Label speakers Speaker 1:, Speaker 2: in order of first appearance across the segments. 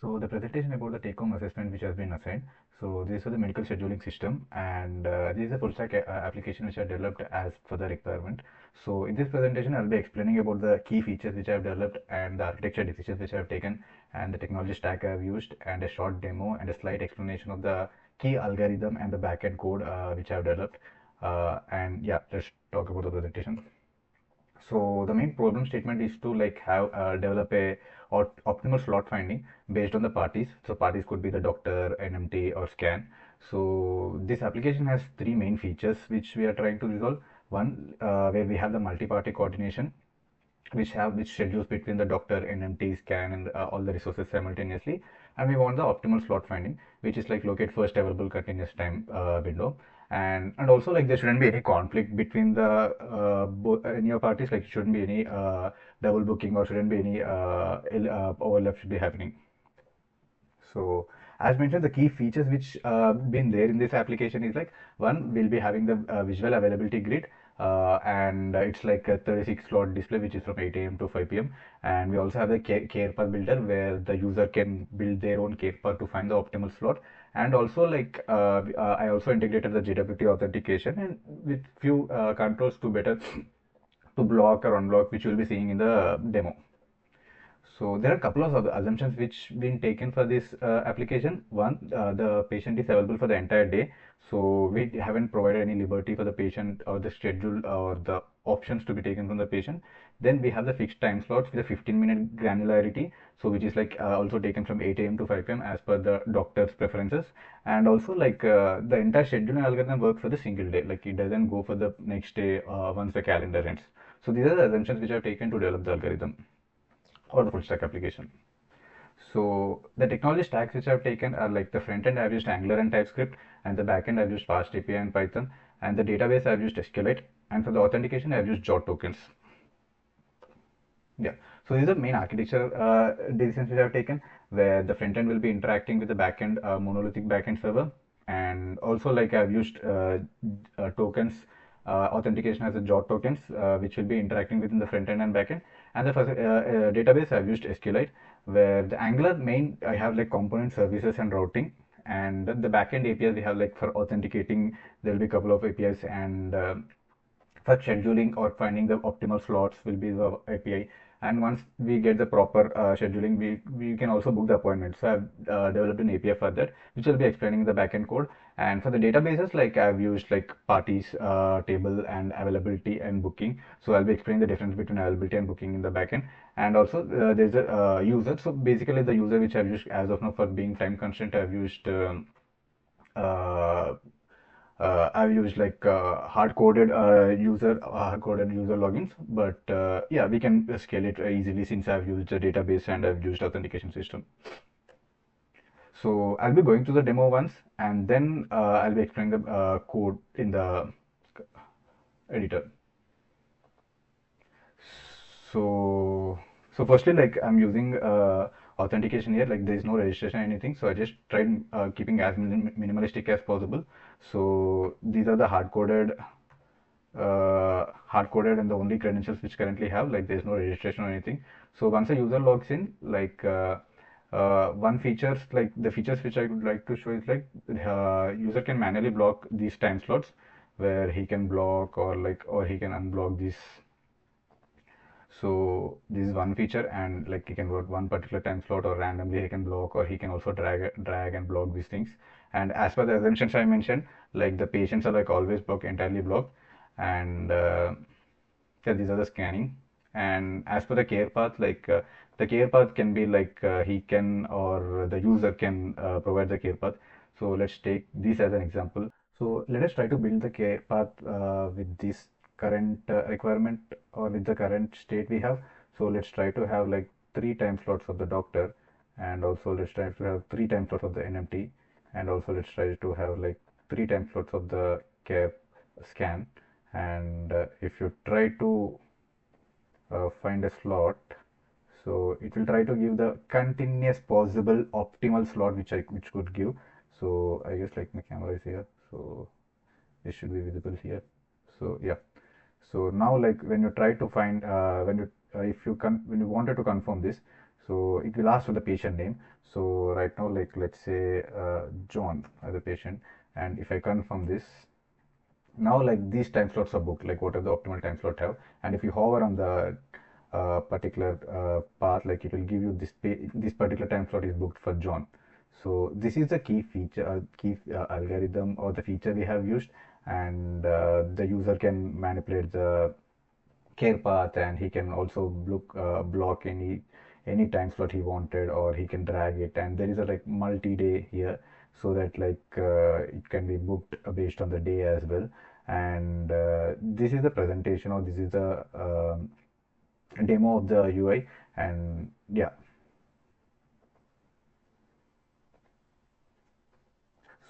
Speaker 1: So the presentation about the take-home assessment which has been assigned. So this is the medical scheduling system, and this is a full stack application which I developed as per the requirement. So in this presentation, I'll be explaining about the key features which I have developed and the architecture decisions which I have taken and the technology stack I have used and a short demo and a slight explanation of the key algorithm and the backend code which I have developed. And yeah, let's talk about the presentation. So the main problem statement is to like have develop a optimal slot finding based on the parties. So parties could be the doctor, NMT, or scan. So this application has three main features which we are trying to resolve. One, where we have the multi-party coordination, which schedules between the doctor, NMT, scan, and all the resources simultaneously. And we want the optimal slot finding, which is like locate first available continuous time window. And also like there shouldn't be any conflict between the any of parties. Like it shouldn't be any double booking or shouldn't be any overlap should be happening. So as mentioned, the key features which been there in this application is like one, we'll be having the visual availability grid, and it's like a 36 slot display which is from 8 a.m. to 5 p.m. And we also have the care path builder where the user can build their own care path to find the optimal slot. And also like I also integrated the JWT authentication and with few controls to better to block or unblock, which you'll be seeing in the demo. So there are a couple of assumptions which been taken for this application. One, the patient is available for the entire day. So we haven't provided any liberty for the patient or the schedule or the options to be taken from the patient. Then we have the fixed time slots with a 15-minute granularity. So which is like also taken from 8 a.m. to 5 p.m. as per the doctor's preferences. And also like the entire scheduling algorithm works for the single day. Like it doesn't go for the next day once the calendar ends. So these are the assumptions which I've taken to develop the algorithm or the full stack application. So the technology stacks which I've taken are like the front end I've used Angular and TypeScript, and the backend I've used FastAPI and Python, and the database I've used SQLite, and for the authentication I've used JOT tokens. Yeah. So these are main architecture decisions which I've taken, where the front end will be interacting with the backend monolithic backend server, and also like I've used tokens authentication as a JOT tokens, which will be interacting within the front end and backend. And the first, database I've used SQLite, where the Angular main I have like component services and routing, and the backend APIs we have like for authenticating. There will be a couple of APIs, and for scheduling or finding the optimal slots will be the API. And once we get the proper scheduling, we can also book the appointment. So I've developed an API for that, which will be explaining the backend code. And for the databases, like I've used like parties table and availability and booking. So I'll be explaining the difference between availability and booking in the backend. And also there's a user. So basically the user which I've used as of now for being time constraint, I've used uh, I've used like hard-coded user logins, but yeah, we can scale it easily since I've used the database and I've used authentication system. So I'll be going to the demo once, and then I'll be explaining the code in the editor. So, so firstly, like I'm using authentication here, like there is no registration or anything. So I just tried keeping as minimalistic as possible. So these are the hard-coded and the only credentials which currently have, like there's no registration or anything. So once a user logs in, like one features, like the features which I would like to show is like user can manually block these time slots, where he can block or he can unblock these. So this is one feature, and like he can work one particular time slot, or randomly he can block, or he can also drag and block these things. And as per the assumptions I mentioned, like the patients are like always blocked, entirely blocked. And yeah, these are the scanning. And as per the care path, like the care path can be like he can or the user can provide the care path. So let's take this as an example. So let us try to build the care path with this current requirement or with the current state we have. So let's try to have like 3 time slots of the doctor, and also let's try to have 3 time slots of the NMT, and also let's try to have like 3 time slots of the care scan. And if you try to find a slot, so it will try to give the continuous possible optimal slot which could give. So I guess like my camera is here, so it should be visible here. So yeah, so now like when you try to find when you if you when you wanted to confirm this, So it will ask for the patient name. So right now, like let's say John as a patient, and if I confirm this, now like these time slots are booked, like what are the optimal time slot have, and if you hover on the particular path, like it will give you this particular time slot is booked for John. So this is the key feature, key algorithm or the feature we have used, and the user can manipulate the care path, and he can also block any time slot he wanted, or he can drag it, and there is a like multi-day here, so that like it can be booked based on the day as well. And this is the presentation, or this is the demo of the UI. And yeah,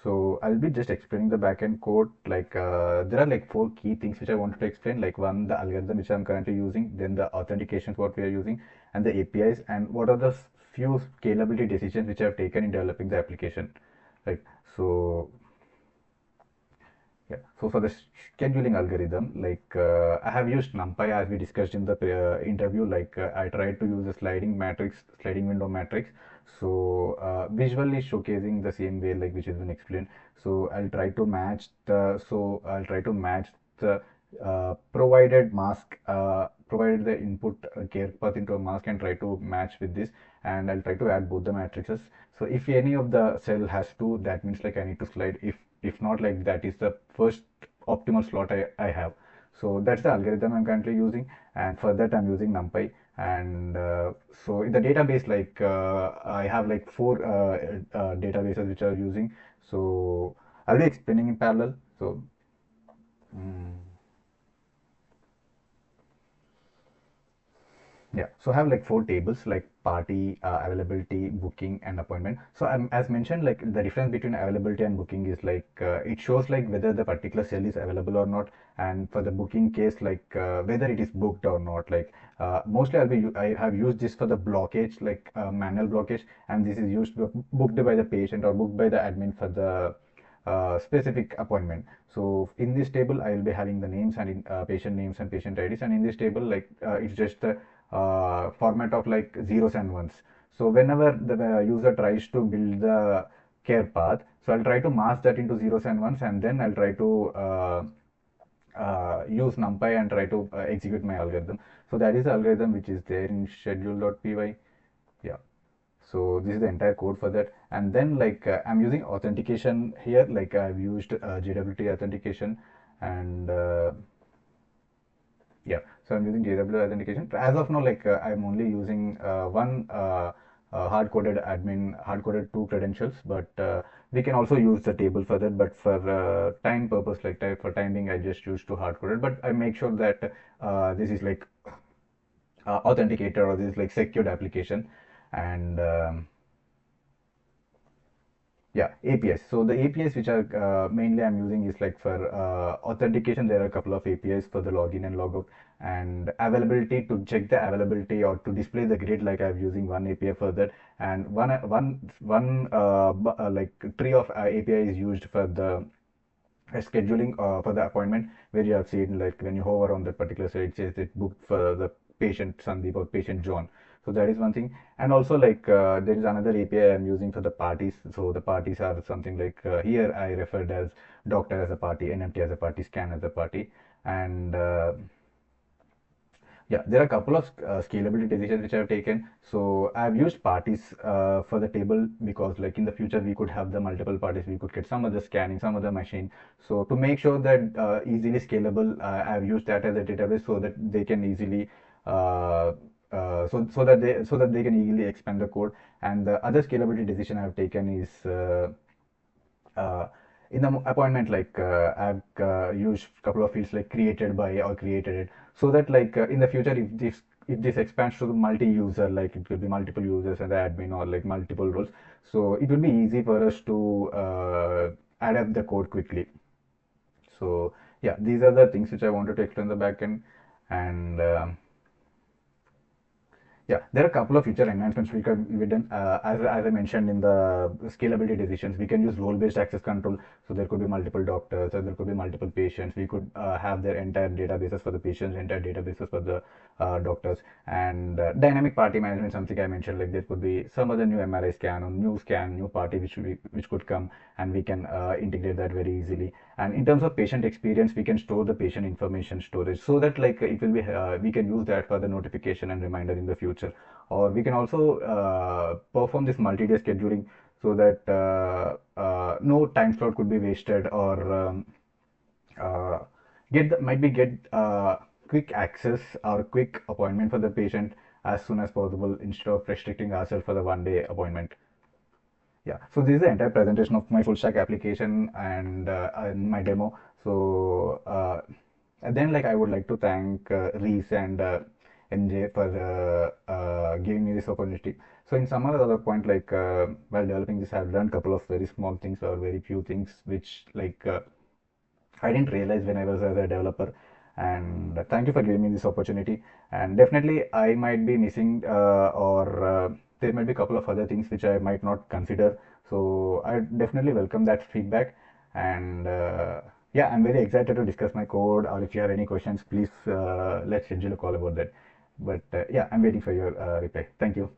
Speaker 1: so I'll be just explaining the backend code. Like there are like four key things which I wanted to explain. Like one, the algorithm which I'm currently using, then the authentications what we are using, and the APIs, and what are the few scalability decisions which I've taken in developing the application. Like so, yeah. So for the scheduling algorithm, like I have used NumPy as we discussed in the interview. Like I tried to use a sliding window matrix. So visually showcasing the same way like which has been explained. So I'll try to match the provided the input care path into a mask, and try to match with this, and I'll try to add both the matrices. So if any of the cell has two, that means like I need to slide. If not, like that is the first optimal slot I have. So that's the algorithm I'm currently using, and for that I'm using NumPy. And so in the database, like I have like four databases which are using. So I'll be explaining in parallel. So yeah, so I have like four tables, like party, availability, booking, and appointment. So as mentioned, like the difference between availability and booking is like it shows like whether the particular cell is available or not, and for the booking case, like whether it is booked or not. Like mostly I have used this for the blockage, like manual blockage, and this is used booked by the patient or booked by the admin for the specific appointment. So in this table, I will be having the names and patient names and patient IDs, and in this table, like it's just the format of like zeros and ones. So whenever the user tries to build the care path, so I'll try to mask that into zeros and ones, and then I'll try to use NumPy and try to execute my algorithm. So that is the algorithm which is there in schedule.py. Yeah. So this is the entire code for that. And then like I'm using authentication here, like I've used JWT authentication, and yeah, so I'm using JW authentication. As of now, like I'm only using one hard-coded two credentials, but we can also use the table for that. But for time purpose, like for timing, I just use two hard-coded. But I make sure that this is like authenticated, or this is like secured application. And yeah, APIs. So the APIs which are mainly I'm using is like for authentication. There are a couple of APIs for the login and logout, and availability to check the availability or to display the grid. Like I'm using one API for that, and one like tree of API is used for the scheduling for the appointment, where you have seen like when you hover on that particular site, it says it booked for the patient Sandeep or patient John. So that is one thing. And also like there is another API I'm using for the parties. So the parties are something like here I referred as doctor as a party, NMT as a party, scan as a party. And yeah, there are a couple of scalability decisions which I have taken. So I've used parties for the table, because like in the future we could have the multiple parties. We could get some other scanning, some other machine. So to make sure that easily scalable, I've used that as a database, so that they can easily so that they can easily expand the code. And the other scalability decision I've taken is uh, in the appointment, like I've used a couple of fields like created by or created it, so that like in the future, if this expands to the multi-user, like it could be multiple users and the admin, or like multiple roles, so it will be easy for us to adapt the code quickly. So yeah, these are the things which I wanted to explain the backend. And Yeah, there are a couple of feature enhancements we done. As I mentioned in the scalability decisions, we can use role-based access control. So there could be multiple doctors, or there could be multiple patients. We could have their entire databases for the patients, entire databases for the doctors, and dynamic party management. Something I mentioned, like there could be some other new MRI scan or new scan, new party which could come, and we can integrate that very easily. And in terms of patient experience, we can store the patient information storage so that like it will be we can use that for the notification and reminder in the future. Or we can also perform this multi-day scheduling so that no time slot could be wasted, or uh, get quick access or quick appointment for the patient as soon as possible instead of restricting ourselves for the 1 day appointment. Yeah, so this is the entire presentation of my full stack application and my demo. So and then like I would like to thank Reese and NJ for giving me this opportunity. So in some other point, like while developing this, I've learned a couple of very small things or very few things which like I didn't realize when I was as a developer. And thank you for giving me this opportunity. And definitely, I might be missing or there might be a couple of other things which I might not consider. So I definitely welcome that feedback. And yeah, I'm very excited to discuss my code. Or if you have any questions, please let's schedule a call about that. But yeah, I'm waiting for your reply. Thank you.